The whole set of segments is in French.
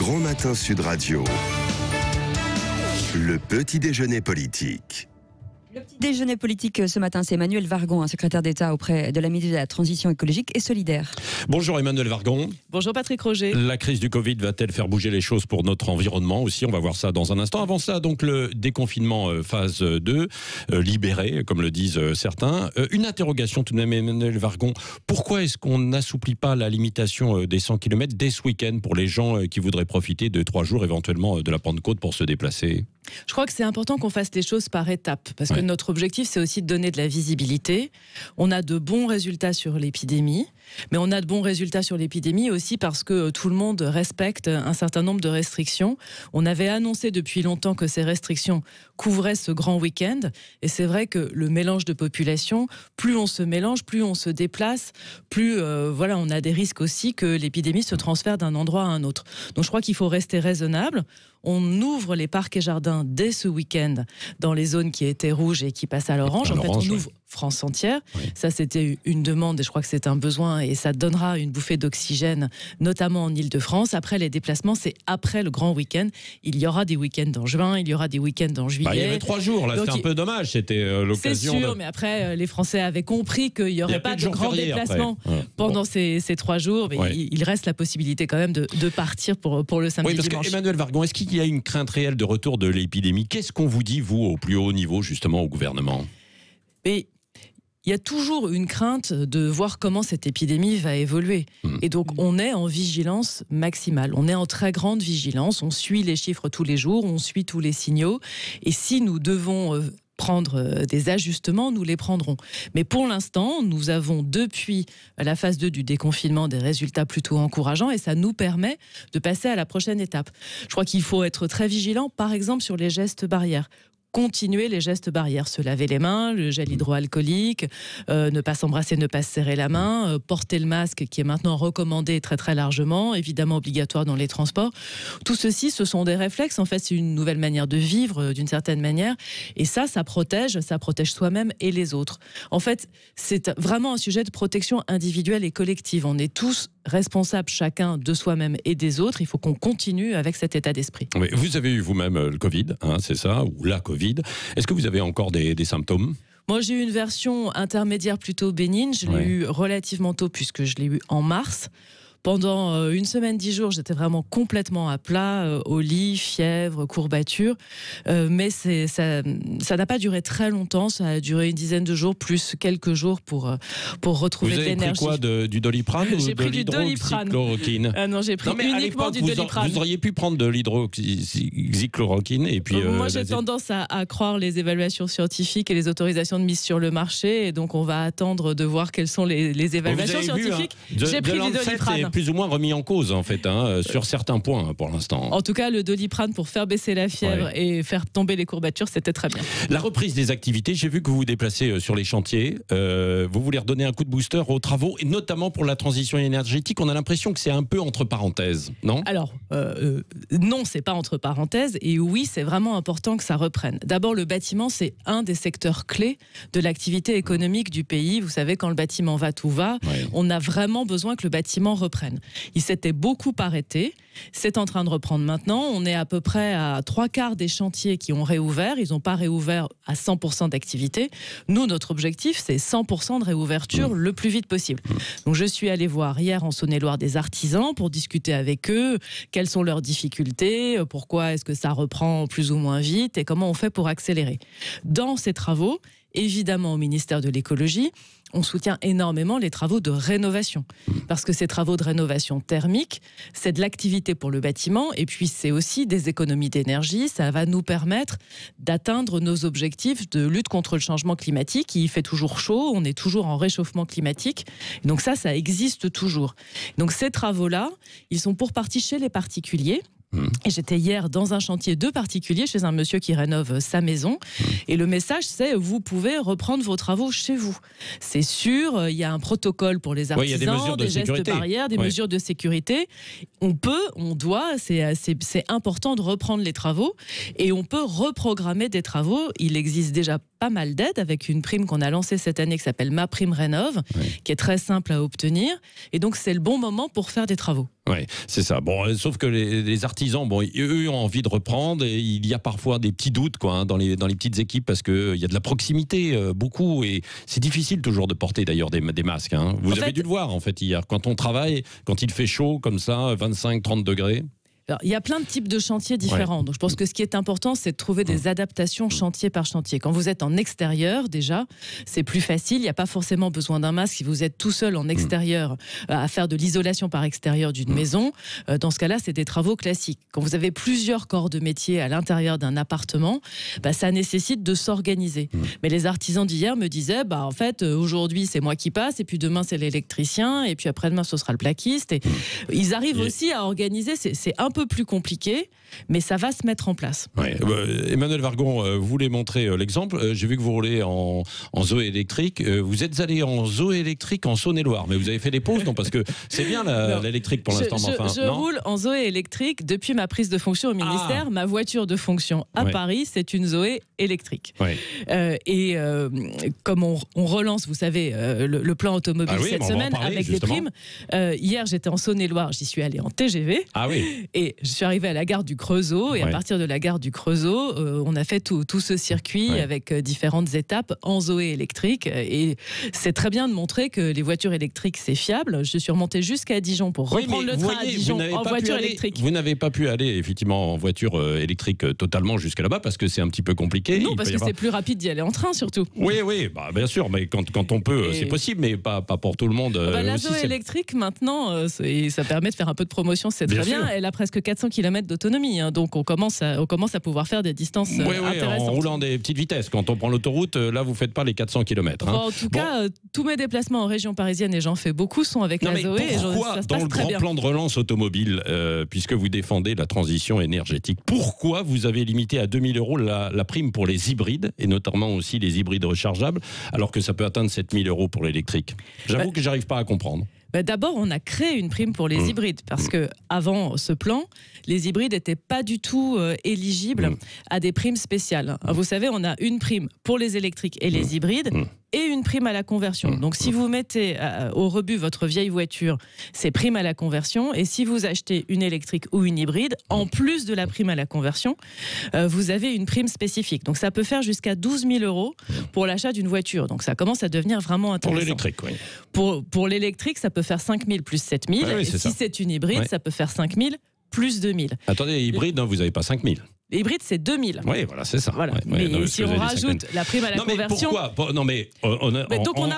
Grand Matin Sud Radio. Le petit déjeuner politique. Le petit déjeuner politique ce matin, c'est Emmanuel Vargon, secrétaire d'État auprès de la ministre de la Transition écologique et solidaire. Bonjour Emmanuel Vargon. Bonjour Patrick Roger. La crise du Covid va-t-elle faire bouger les choses pour notre environnement aussi? On va voir ça dans un instant. Avant ça, donc le déconfinement phase 2, libéré, comme le disent certains. Une interrogation tout de même, Emmanuel Vargon. Pourquoi est-ce qu'on n'assouplit pas la limitation des 100 km dès ce week-end pour les gens qui voudraient profiter de 3 jours éventuellement de la Pentecôte pour se déplacer? Je crois que c'est important qu'on fasse les choses par étapes, parce que notre objectif, c'est aussi de donner de la visibilité. On a de bons résultats sur l'épidémie, mais on a de bons résultats sur l'épidémie aussi parce que tout le monde respecte un certain nombre de restrictions. On avait annoncé depuis longtemps que ces restrictions couvraient ce grand week-end, et c'est vrai que le mélange de population, plus on se mélange, plus on se déplace, plus on a des risques aussi que l'épidémie se transfère d'un endroit à un autre. Donc je crois qu'il faut rester raisonnable. On ouvre les parcs et jardins dès ce week-end dans les zones qui étaient rouges et qui passent à l'orange. En fait, on ouvre France entière. Oui. Ça, c'était une demande et je crois que c'est un besoin et ça donnera une bouffée d'oxygène, notamment en Ile-de-France. Après, les déplacements, c'est après le grand week-end. Il y aura des week-ends en juin, il y aura des week-ends en juillet. Il y avait 3 jours, là, c'était un peu dommage. C'était l'occasion. C'est sûr, mais après, les Français avaient compris qu'il n'y aurait pas de grands déplacements pendant ces 3 jours. Mais il reste la possibilité quand même de partir pour le samedi dimanche. Parce qu'Emmanuel Vargon, est-ce qu'il y a une crainte réelle de retour de l'épidémie? Qu'est-ce qu'on vous dit, vous, au plus haut niveau, justement, au gouvernement? Mais il y a toujours une crainte de voir comment cette épidémie va évoluer. Et donc, on est en vigilance maximale. On est en très grande vigilance. On suit les chiffres tous les jours, on suit tous les signaux. Et si nous devons prendre des ajustements, nous les prendrons. Mais pour l'instant, nous avons depuis la phase 2 du déconfinement des résultats plutôt encourageants et ça nous permet de passer à la prochaine étape. Je crois qu'il faut être très vigilant, par exemple, sur les gestes barrières. Continuer les gestes barrières, se laver les mains, le gel hydroalcoolique, ne pas s'embrasser, ne pas se serrer la main, porter le masque qui est maintenant recommandé très très largement, évidemment obligatoire dans les transports. Tout ceci, ce sont des réflexes, en fait c'est une nouvelle manière de vivre d'une certaine manière et ça protège soi-même et les autres. En fait, c'est vraiment un sujet de protection individuelle et collective. On est tous responsables chacun de soi-même et des autres. Il faut qu'on continue avec cet état d'esprit. Oui, vous avez eu vous-même le Covid, c'est ça, ou la Covid. Est-ce que vous avez encore des symptômes ? Moi, j'ai eu une version intermédiaire plutôt bénigne. Je l'ai eu relativement tôt puisque je l'ai eu en mars. Pendant 1 semaine, 10 jours, j'étais vraiment complètement à plat, au lit, fièvre, courbature. Mais ça n'a pas duré très longtemps. Ça a duré une dizaine de jours, plus quelques jours pour retrouver de l'énergie. Vous avez pris quoi, du Doliprane ou j'ai de pris du Doliprane. Non, j'ai pris uniquement du Doliprane. Vous auriez pu prendre de l'hydroxychloroquine et puis. Moi, j'ai tendance à croire les évaluations scientifiques et les autorisations de mise sur le marché. Et donc, on va attendre de voir quelles sont les évaluations scientifiques. J'ai pris du Doliprane. Plus ou moins remis en cause en fait sur certains points pour l'instant. En tout cas, le Doliprane pour faire baisser la fièvre et faire tomber les courbatures, c'était très bien. La reprise des activités, j'ai vu que vous vous déplacez sur les chantiers. Vous voulez redonner un coup de booster aux travaux et notamment pour la transition énergétique. On a l'impression que c'est un peu entre parenthèses, non ? Alors non, c'est pas entre parenthèses et oui, c'est vraiment important que ça reprenne. D'abord, le bâtiment, c'est un des secteurs clés de l'activité économique du pays. Vous savez, quand le bâtiment va, tout va. On a vraiment besoin que le bâtiment reprenne. Il s'était beaucoup arrêté. C'est en train de reprendre maintenant. On est à peu près à 3/4 des chantiers qui ont réouvert. Ils n'ont pas réouvert à 100% d'activité. Nous, notre objectif, c'est 100% de réouverture le plus vite possible. Donc, je suis allée voir hier en Saône-et-Loire des artisans pour discuter avec eux. Quelles sont leurs difficultés ? Pourquoi est-ce que ça reprend plus ou moins vite ? Et comment on fait pour accélérer ? Dans ces travaux, évidemment au ministère de l'écologie, on soutient énormément les travaux de rénovation. Parce que ces travaux de rénovation thermique, c'est de l'activité pour le bâtiment et puis c'est aussi des économies d'énergie. Ça va nous permettre d'atteindre nos objectifs de lutte contre le changement climatique. Il fait toujours chaud, on est toujours en réchauffement climatique. Et donc ça existe toujours. Donc ces travaux-là, ils sont pour partie chez les particuliers. Et j'étais hier dans un chantier de particulier chez un monsieur qui rénove sa maison. Et le message, c'est vous pouvez reprendre vos travaux chez vous. C'est sûr, il y a un protocole pour les artisans, des gestes barrières, des mesures de sécurité. On doit, c'est important de reprendre les travaux et on peut reprogrammer des travaux. Il existe déjà pas mal d'aides avec une prime qu'on a lancée cette année qui s'appelle Ma Prime Rénov, qui est très simple à obtenir. Et donc, c'est le bon moment pour faire des travaux. Ouais, c'est ça. Bon, sauf que les artisans, bon, eux ont envie de reprendre et il y a parfois des petits doutes quoi, dans les petites équipes parce qu'il y a de la proximité beaucoup et c'est difficile toujours de porter d'ailleurs des masques. Hein. Vous avez dû le voir en fait hier. Quand on travaille, quand il fait chaud comme ça, 25-30 degrés. Alors, il y a plein de types de chantiers différents. Donc, je pense que ce qui est important, c'est de trouver des adaptations chantier par chantier. Quand vous êtes en extérieur, déjà, c'est plus facile. Il n'y a pas forcément besoin d'un masque si vous êtes tout seul en extérieur à faire de l'isolation par extérieur d'une maison. Dans ce cas-là, c'est des travaux classiques. Quand vous avez plusieurs corps de métier à l'intérieur d'un appartement, ça nécessite de s'organiser. Mais les artisans d'hier me disaient, en fait, aujourd'hui, c'est moi qui passe, et puis demain, c'est l'électricien, et puis après-demain, ce sera le plaquiste. Et ils arrivent aussi à organiser. C'est un peu plus compliqué, mais ça va se mettre en place. Ouais. Emmanuel Vargon, vous voulez montrer l'exemple. J'ai vu que vous roulez en Zoé électrique. Vous êtes allé en Zoé électrique en Saône-et-Loire, mais vous avez fait des pauses, non? Parce que c'est bien l'électrique pour l'instant. Je roule en Zoé électrique depuis ma prise de fonction au ministère. Ma voiture de fonction à Paris, c'est une Zoé électrique. Comme on relance, vous savez, le plan automobile cette semaine avec des primes. Hier, j'étais en Saône-et-Loire, j'y suis allé en TGV. Et je suis arrivée à la gare du Creusot, et à partir de la gare du Creusot, on a fait tout ce circuit avec différentes étapes en Zoé électrique. Et c'est très bien de montrer que les voitures électriques, c'est fiable. Je suis remontée jusqu'à Dijon pour reprendre le train à Dijon en voiture électrique. Vous n'avez pas pu aller effectivement en voiture électrique totalement jusqu'à là-bas parce que c'est un petit peu compliqué. Non, parce que c'est plus rapide d'y aller en train surtout. Oui, bien sûr, mais quand on peut, c'est possible, mais pas pour tout le monde. La Zoé électrique, maintenant, ça permet de faire un peu de promotion, c'est très bien. Elle a presque 400 km d'autonomie, donc on commence à pouvoir faire des distances intéressantes. En roulant des petites vitesses. Quand on prend l'autoroute, là, vous ne faites pas les 400 km. En tout cas, tous mes déplacements en région parisienne, et j'en fais beaucoup, sont avec la Zoé. Pourquoi, dans le grand plan de relance automobile, puisque vous défendez la transition énergétique, pourquoi vous avez limité à 2 000 € la prime pour les hybrides, et notamment aussi les hybrides rechargeables, alors que ça peut atteindre 7 000 € pour l'électrique? J'avoue que j'arrive pas à comprendre. D'abord, on a créé une prime pour les hybrides parce que avant ce plan, les hybrides n'étaient pas du tout éligibles à des primes spéciales. Vous savez, on a une prime pour les électriques et les hybrides et une prime à la conversion. Donc, si vous mettez au rebut votre vieille voiture, c'est prime à la conversion. Et si vous achetez une électrique ou une hybride, en plus de la prime à la conversion, vous avez une prime spécifique. Donc, ça peut faire jusqu'à 12 000 € pour l'achat d'une voiture. Donc, ça commence à devenir vraiment intéressant. Pour l'électrique, oui. Pour l'électrique, ça peut faire 5 000 plus 7 000. Et si c'est une hybride, ça peut faire 5 000 plus 2 000. Attendez, hybride, vous n'avez pas 5 000. L'hybride, c'est 2 000. Oui, voilà, c'est ça. Voilà. Mais si on rajoute la prime à la conversion... Pourquoi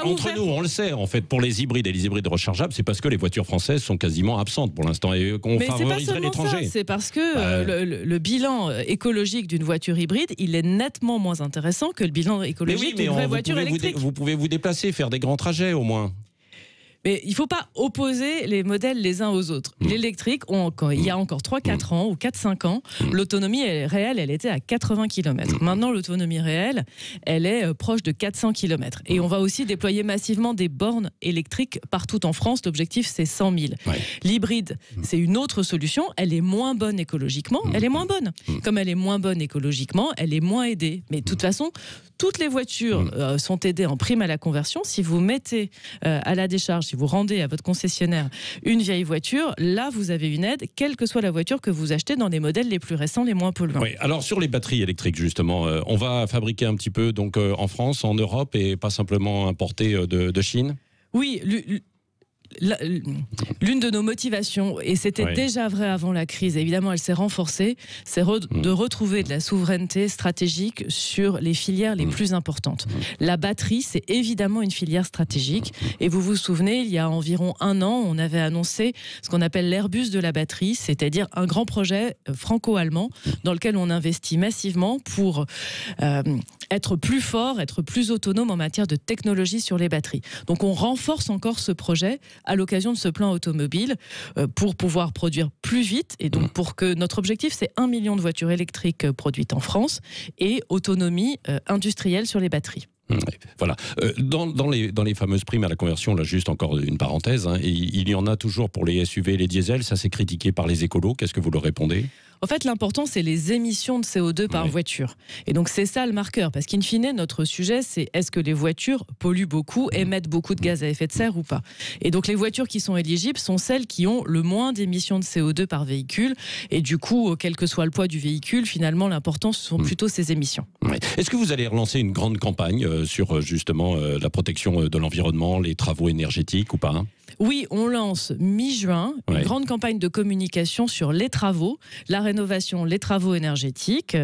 entre nous, on le sait, en fait, pour les hybrides et les hybrides rechargeables, c'est parce que les voitures françaises sont quasiment absentes pour l'instant et qu'on favoriserait l'étranger. C'est parce que le bilan écologique d'une voiture hybride, il est nettement moins intéressant que le bilan écologique d'une vraie voiture électrique. Vous pouvez vous déplacer, faire des grands trajets au moins. Mais il ne faut pas opposer les modèles les uns aux autres. L'électrique, il y a encore 3-4 ans ou 4-5 ans, l'autonomie réelle, elle était à 80 km. Maintenant, l'autonomie réelle, elle est proche de 400 km. Et on va aussi déployer massivement des bornes électriques partout en France. L'objectif, c'est 100 000. L'hybride, c'est une autre solution. Elle est moins bonne écologiquement. Elle est moins bonne. Comme elle est moins bonne écologiquement, elle est moins aidée. Mais de toute façon, toutes les voitures sont aidées en prime à la conversion. Si vous mettez à la décharge, si vous rendez à votre concessionnaire une vieille voiture, là, vous avez une aide, quelle que soit la voiture que vous achetez dans les modèles les plus récents, les moins polluants. Oui, alors sur les batteries électriques, justement, on va fabriquer un petit peu donc, en France, en Europe, et pas simplement importer de Chine? Oui, l'une de nos motivations, et c'était déjà vrai avant la crise, évidemment elle s'est renforcée, c'est de retrouver de la souveraineté stratégique sur les filières les plus importantes. La batterie, c'est évidemment une filière stratégique, et vous vous souvenez, il y a environ 1 an, on avait annoncé ce qu'on appelle l'Airbus de la batterie, c'est-à-dire un grand projet franco-allemand dans lequel on investit massivement pour être plus fort, être plus autonome en matière de technologie sur les batteries. Donc on renforce encore ce projet à l'occasion de ce plan automobile pour pouvoir produire plus vite, et donc pour que notre objectif, c'est 1 million de voitures électriques produites en France et autonomie industrielle sur les batteries. Voilà. Dans les fameuses primes à la conversion, là juste encore une parenthèse, il y en a toujours pour les SUV et les diesels, ça c'est critiqué par les écolos, qu'est-ce que vous leur répondez ? En fait, l'important, c'est les émissions de CO2 par voiture. Et donc, c'est ça le marqueur. Parce qu'in fine, notre sujet, c'est est-ce que les voitures polluent beaucoup, émettent beaucoup de gaz à effet de serre ou pas. Et donc, les voitures qui sont éligibles sont celles qui ont le moins d'émissions de CO2 par véhicule. Et du coup, quel que soit le poids du véhicule, finalement, l'important, ce sont plutôt ces émissions. Ouais. Est-ce que vous allez relancer une grande campagne sur justement la protection de l'environnement, les travaux énergétiques ou pas ? Oui, on lance mi-juin une grande campagne de communication sur les travaux, la rénovation, les travaux énergétiques,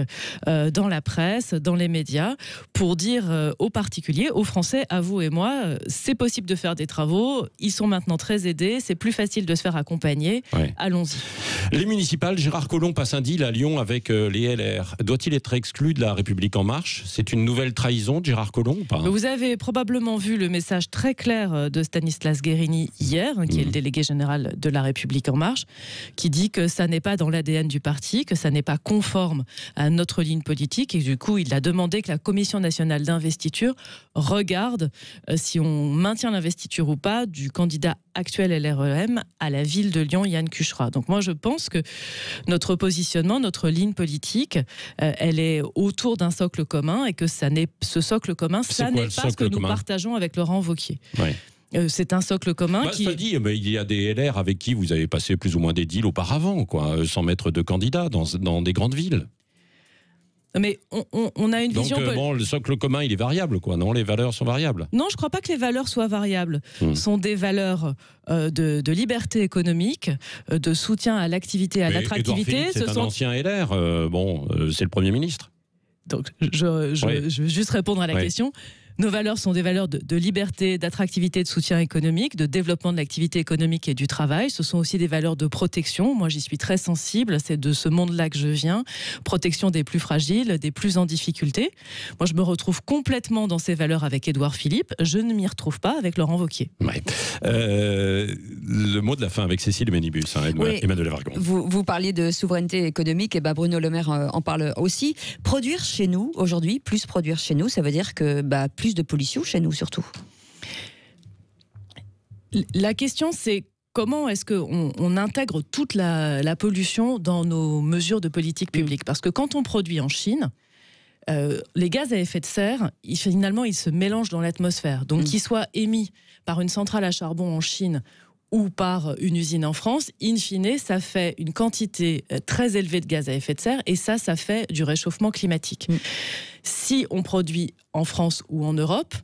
dans la presse, dans les médias, pour dire aux particuliers, aux Français, à vous et moi, c'est possible de faire des travaux, ils sont maintenant très aidés, c'est plus facile de se faire accompagner, allons-y. Les municipales, Gérard Collomb passe un deal à Lyon avec les LR. Doit-il être exclu de la République En Marche ? C'est une nouvelle trahison de Gérard Collomb ou pas ? Vous avez probablement vu le message très clair de Stanislas Guerini hier, qui est le délégué général de La République En Marche, qui dit que ça n'est pas dans l'ADN du parti, que ça n'est pas conforme à notre ligne politique, et du coup, il a demandé que la Commission nationale d'investiture regarde si on maintient l'investiture ou pas du candidat actuel LREM à la ville de Lyon, Yann Cucherat. Donc moi, je pense que notre positionnement, notre ligne politique, elle est autour d'un socle commun, et que ce socle commun, ça n'est pas ce que nous partageons avec Laurent Wauquiez. C'est un socle commun qui... dit, mais il y a des LR avec qui vous avez passé plus ou moins des deals auparavant, quoi, sans mettre de candidats dans des grandes villes. Mais on a une vision... Donc, le socle commun, il est variable, quoi, non ? Les valeurs sont variables ? Non, je ne crois pas que les valeurs soient variables. Ce sont des valeurs de liberté économique, de soutien à l'activité, à l'attractivité. C'est un ancien LR, c'est le Premier ministre. Donc, je veux juste répondre à la question. Nos valeurs sont des valeurs de liberté, d'attractivité, de soutien économique, de développement de l'activité économique et du travail. Ce sont aussi des valeurs de protection. Moi, j'y suis très sensible. C'est de ce monde-là que je viens. Protection des plus fragiles, des plus en difficulté. Moi, je me retrouve complètement dans ces valeurs avec Édouard Philippe. Je ne m'y retrouve pas avec Laurent Wauquiez. Le mot de la fin avec Cécile Ménibus, Emmanuel Vargon. Vous parliez de souveraineté économique, et Bruno Le Maire en parle aussi. Produire chez nous, aujourd'hui, plus produire chez nous, ça veut dire que plus de pollution chez nous surtout. La question, c'est comment est-ce qu'on intègre toute la pollution dans nos mesures de politique publique ? Parce que quand on produit en Chine, les gaz à effet de serre, finalement, ils se mélangent dans l'atmosphère. Donc, qu'ils soient émis par une centrale à charbon en Chine ou par une usine en France, in fine, ça fait une quantité très élevée de gaz à effet de serre, et ça fait du réchauffement climatique. Si on produit en France ou en Europe,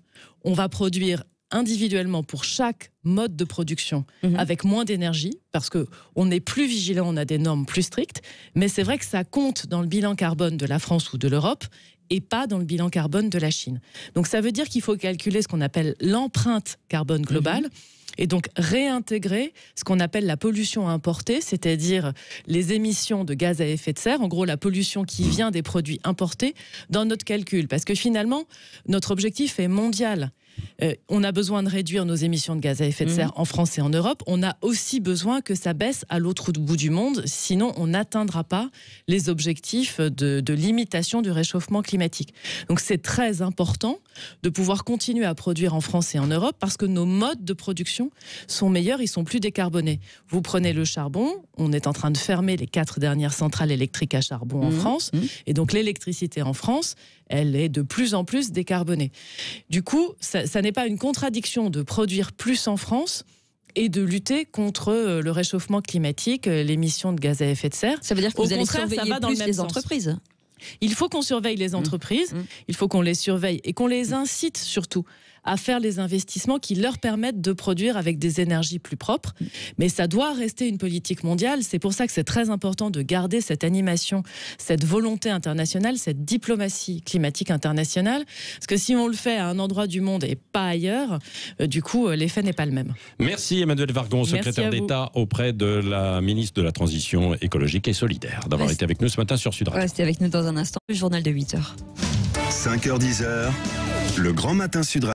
on va produire individuellement pour chaque mode de production avec moins d'énergie, parce qu'on est plus vigilant, on a des normes plus strictes, mais c'est vrai que ça compte dans le bilan carbone de la France ou de l'Europe, et pas dans le bilan carbone de la Chine. Donc ça veut dire qu'il faut calculer ce qu'on appelle l'empreinte carbone globale, et donc réintégrer ce qu'on appelle la pollution importée, c'est-à-dire les émissions de gaz à effet de serre, en gros la pollution qui vient des produits importés, dans notre calcul. Parce que finalement, notre objectif est mondial. On a besoin de réduire nos émissions de gaz à effet de serre en France et en Europe. On a aussi besoin que ça baisse à l'autre bout du monde, sinon on n'atteindra pas les objectifs de limitation du réchauffement climatique. Donc c'est très important de pouvoir continuer à produire en France et en Europe, parce que nos modes de production sont meilleurs, ils sont plus décarbonés. Vous prenez le charbon, on est en train de fermer les 4 dernières centrales électriques à charbon en France, et donc l'électricité en France, elle est de plus en plus décarbonée. Du coup, ça n'est pas une contradiction de produire plus en France et de lutter contre le réchauffement climatique, l'émission de gaz à effet de serre. Ça veut dire que vous allez surveiller ça va dans plus le même les sens. entreprises. Il faut qu'on surveille les entreprises, il faut qu'on les surveille et qu'on les incite surtout à faire les investissements qui leur permettent de produire avec des énergies plus propres. Mais ça doit rester une politique mondiale. C'est pour ça que c'est très important de garder cette animation, cette volonté internationale, cette diplomatie climatique internationale. Parce que si on le fait à un endroit du monde et pas ailleurs, du coup, l'effet n'est pas le même. Merci Emmanuel Vargon, secrétaire d'État auprès de la ministre de la Transition écologique et solidaire, d'avoir été avec nous ce matin sur Sud Radio. Restez avec nous dans un instant, le journal de 8h. 5h-10h, le grand matin Sud Radio.